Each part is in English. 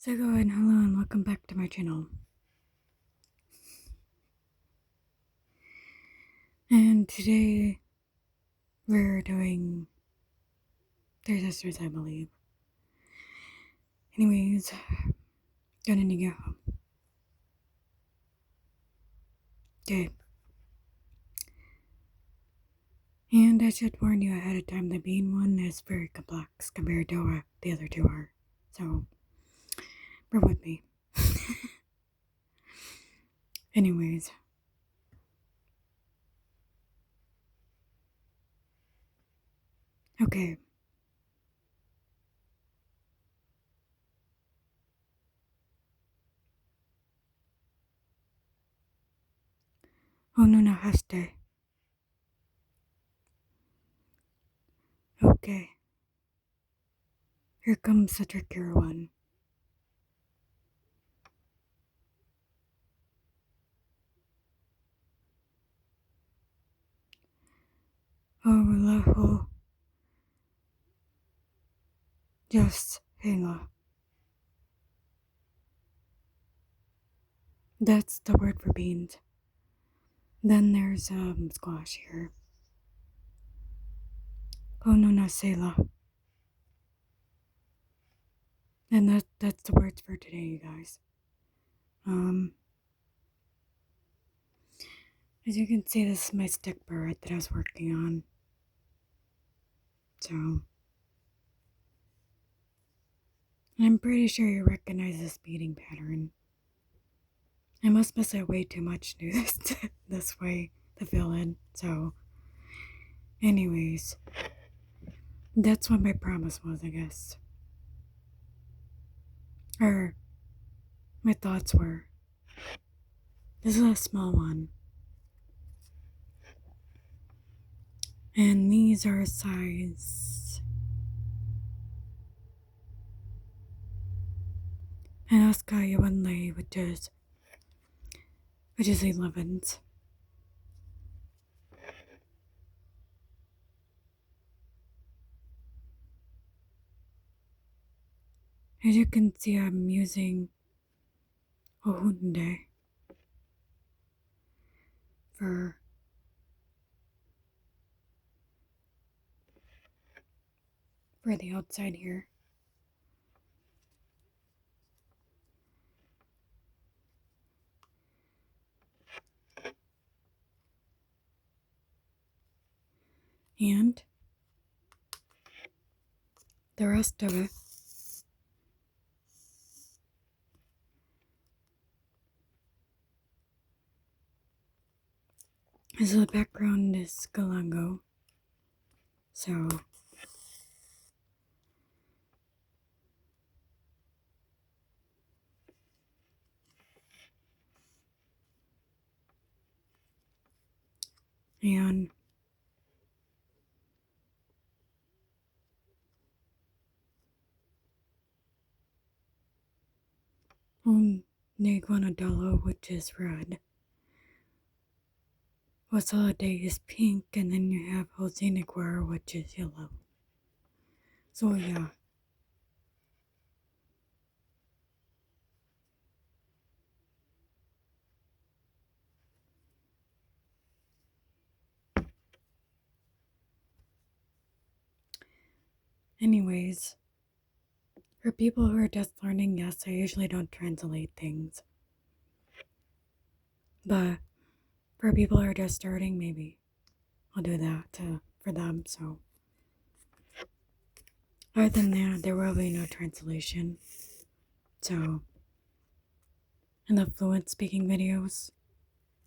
So go ahead, hello and welcome back to my channel. And today we're doing Their Sisters, I believe. Anyways, gonna need to go home. Okay. And I should warn you ahead of time, the bean one is very complex compared to what the other two are. So, bear with me. Anyways. Okay. Oh no, no, haste. Okay. Here comes the trickier one. Oh, level. Just hang on. That's the word for beans. Then there's squash here. Oh no, no, Selah. And that's the words for today, you guys. As you can see, this is my stick barette that I was working on. So, I'm pretty sure you recognize this beading pattern. I must miss it way too much to do this this way to fill in. So, anyways, that's what my promise was, I guess. Or, my thoughts were. This is a small one. And these are size. And Oscar one lay, which is 11s. As you can see, I'm using a Hyundai for the outside here. And the rest of it is the background is Galango. So and Neguanadalo, which is red. Wasaladay is pink, and then you have Hosiniguar, which is yellow. So yeah. Anyways, for people who are just learning, yes, I usually don't translate things. But for people who are just starting, maybe I'll do that for them. So other than that, there will be no translation. So in the fluent speaking videos,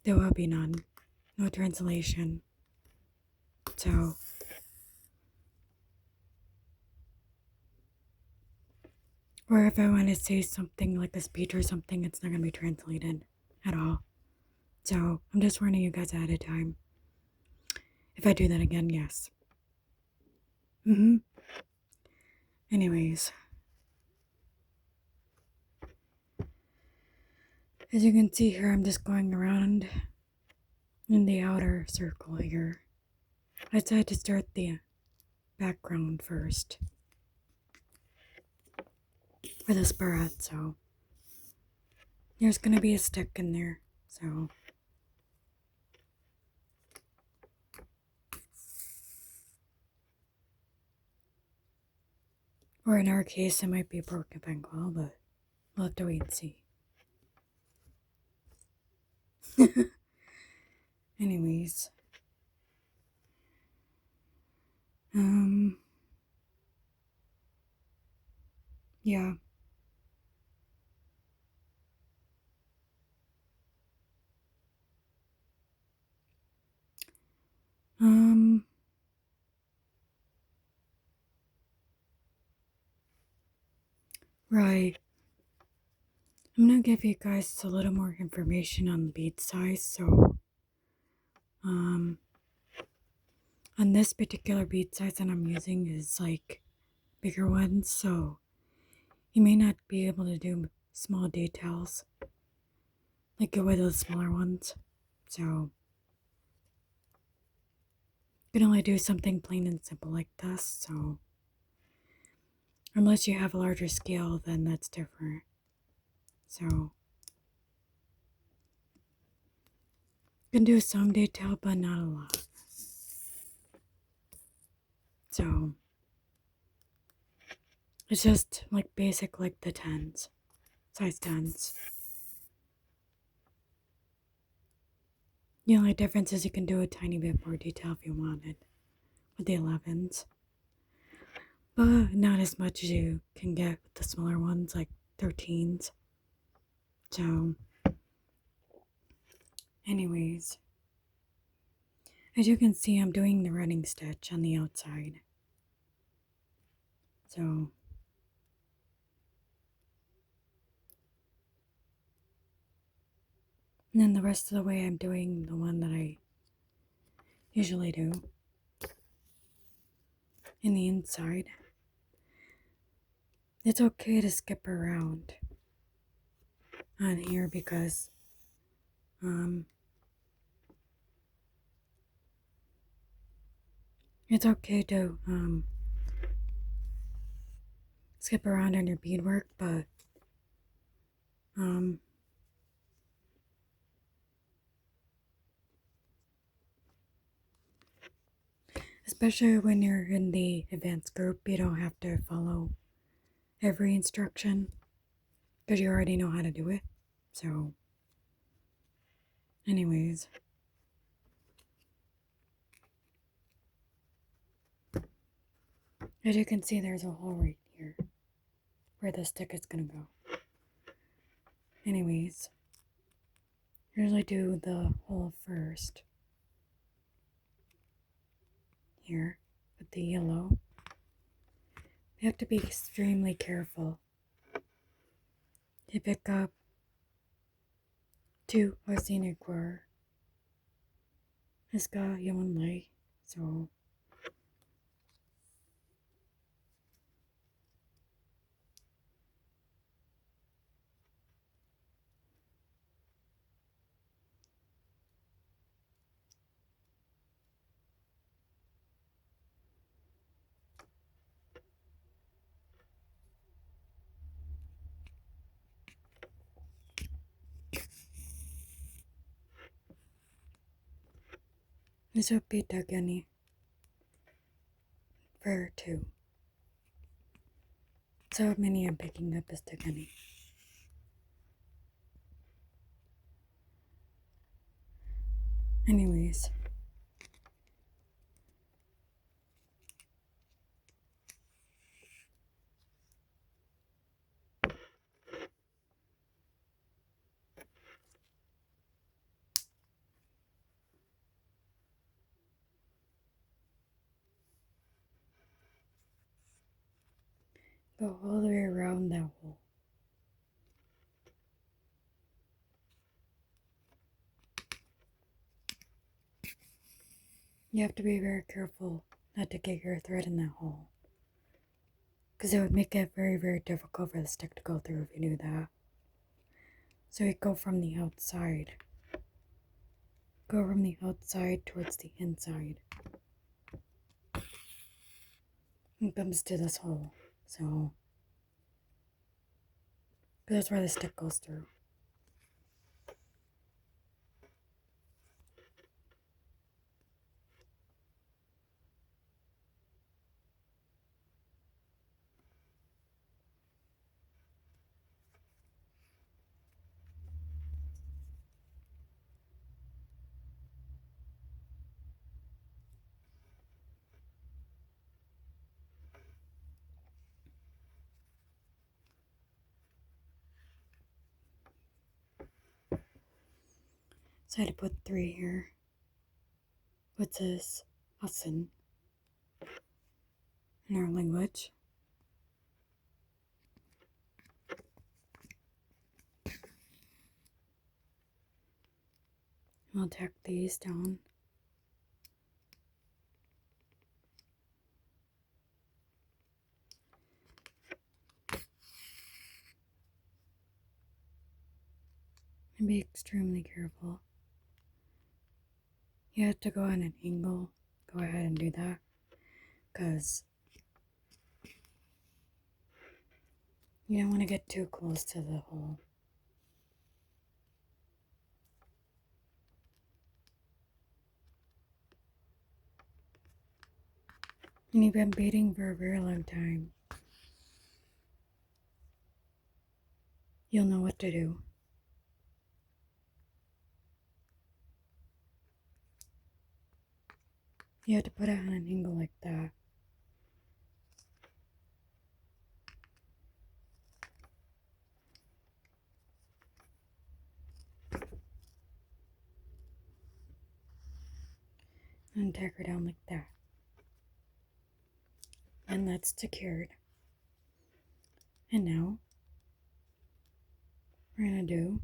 there will be none. No translation. So or if I want to say something like a speech or something, it's not going to be translated at all. So I'm just warning you guys ahead of time. If I do that again, yes. Anyways. As you can see here, I'm just going around in the outer circle here. I decided to start the background first. for this barette, so there's gonna be a stick in there, so. Or in our case, it might be a broken ankle, but we'll have to wait and see. Anyways. Yeah. Right. I'm gonna give you guys a little more information on the bead size, so, on this particular bead size that I'm using is like bigger ones, so you may not be able to do small details like you would with the smaller ones, so you can only do something plain and simple like this, so unless you have a larger scale, then that's different. So you can do some detail, but not a lot. So it's just like basic, like the 10s, size 10s. The only difference is you can do a tiny bit more detail if you wanted with the 11s, but not as much as you can get with the smaller ones like 13s. So, anyways, as you can see, I'm doing the running stitch on the outside. So, and then the rest of the way, I'm doing the one that I usually do in the inside. It's okay to skip around on here because it's okay to skip around on your beadwork, but especially when you're in the advanced group, you don't have to follow every instruction because you already know how to do it. So, anyways, as you can see, there's a hole right here where the stick is gonna go. Anyways, usually do the hole first here with the yellow. You have to be extremely careful to pick up two arsenic were iska yaman lay, so this would be Dagani for two. So many I'm picking up is Dagani. Anyways, go all the way around that hole. You have to be very careful not to get your thread in that hole, because it would make it very, very difficult for the stick to go through if you do that. So you go from the outside. Go from the outside towards the inside. It comes to this hole. So Because that's where the stick goes through. So I had to put 3 here, which is asin in our language. And I'll tack these down. And be extremely careful. You have to go on an angle. Go ahead and do that. Because you don't want to get too close to the hole. And you've been beading for a very long time. You'll know what to do. You have to put it on an angle like that. And tack her down like that. And that's secured. And now we're going to do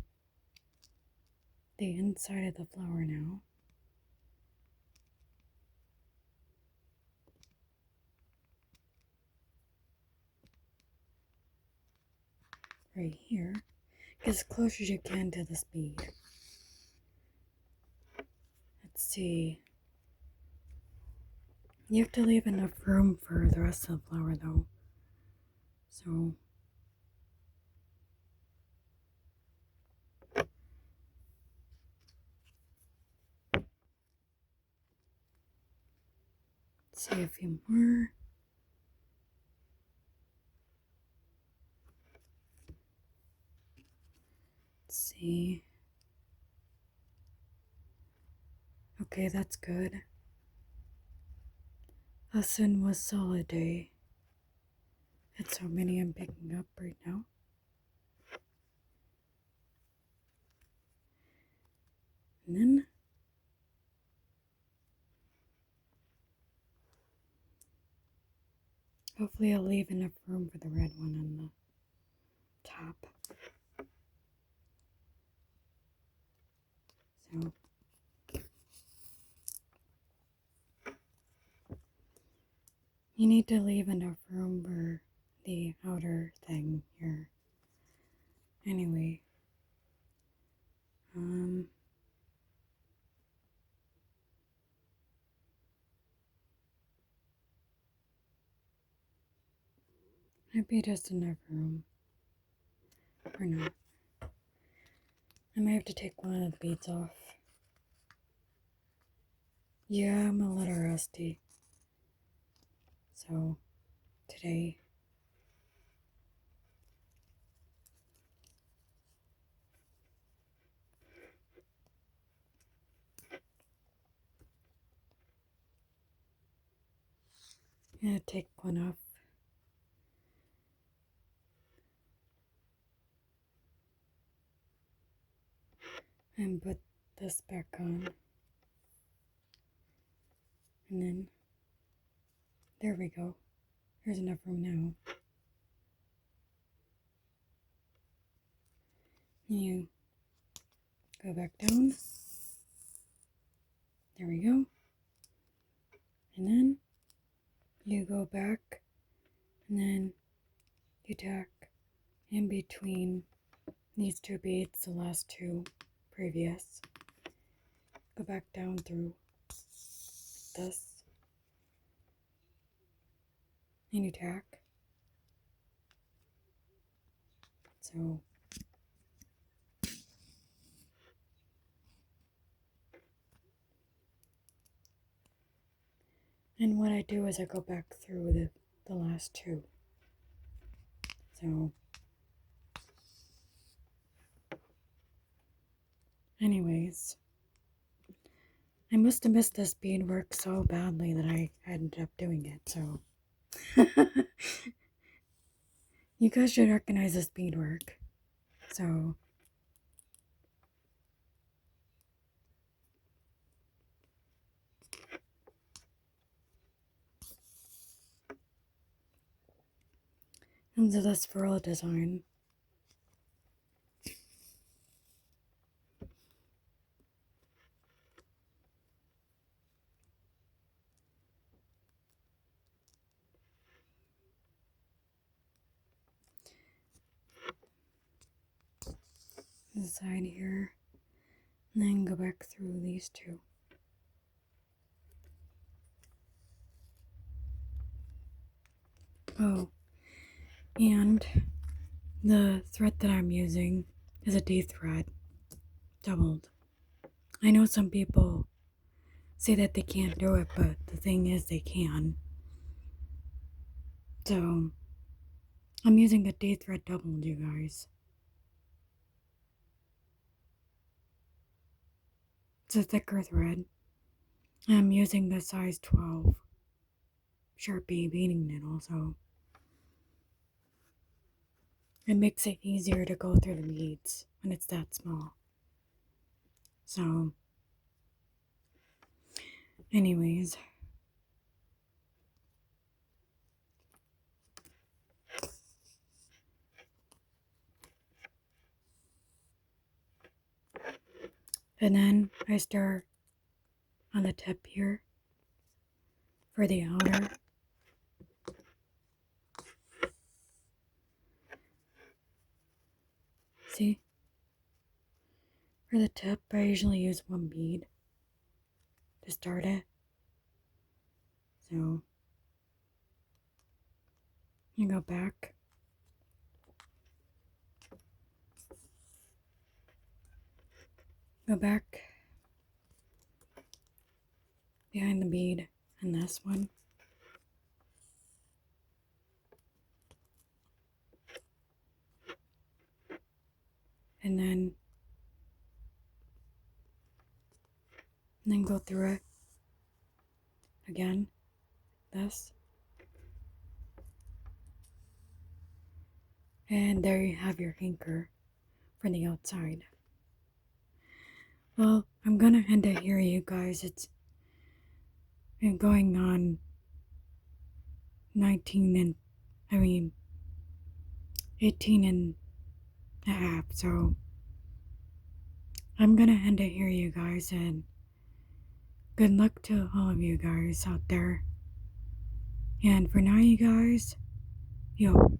the inside of the flower now. Right here. Get as close as you can to this bead. Let's see. You have to leave enough room for the rest of the flower though. So let's see a few more. Let's see. Okay, that's good. Lesson was solid day. That's how many I'm picking up right now. And then hopefully I'll leave enough room for the red one on the top. So you need to leave enough room for the outer thing here. Anyway, might be just enough room. Or not. I might have to take one of the beads off. Yeah, I'm a little rusty. So, today, I'm gonna take one off. And put this back on. And then, there we go. There's enough room now. You go back down. There we go. And then you go back and then you tack in between these 2 beads, the last 2 previous. Go back down through this and you tack. So And what I do is I go back through the last two. So, anyways, I must have missed this beadwork so badly that I ended up doing it, so. You guys should recognize this beadwork. So, into this floral design. Inside here, and then go back through these two. Oh, and the thread that I'm using is a D thread, doubled. I know some people say that they can't do it, but the thing is they can. So, I'm using a D thread doubled, you guys. It's a thicker thread. I'm using the size 12 Sharpie beading needle, so it makes it easier to go through the beads when it's that small. So, anyways, and then I start on the tip here for the outer. See? For the tip, I usually use one bead to start it. So, you go back. Go back behind the bead and this one. And then go through it again. This. And there you have your anchor for the outside. Well, I'm gonna end it here, you guys. It's been going on 18 and a half, so I'm gonna end it here, you guys, and good luck to all of you guys out there. And for now, you guys, yo.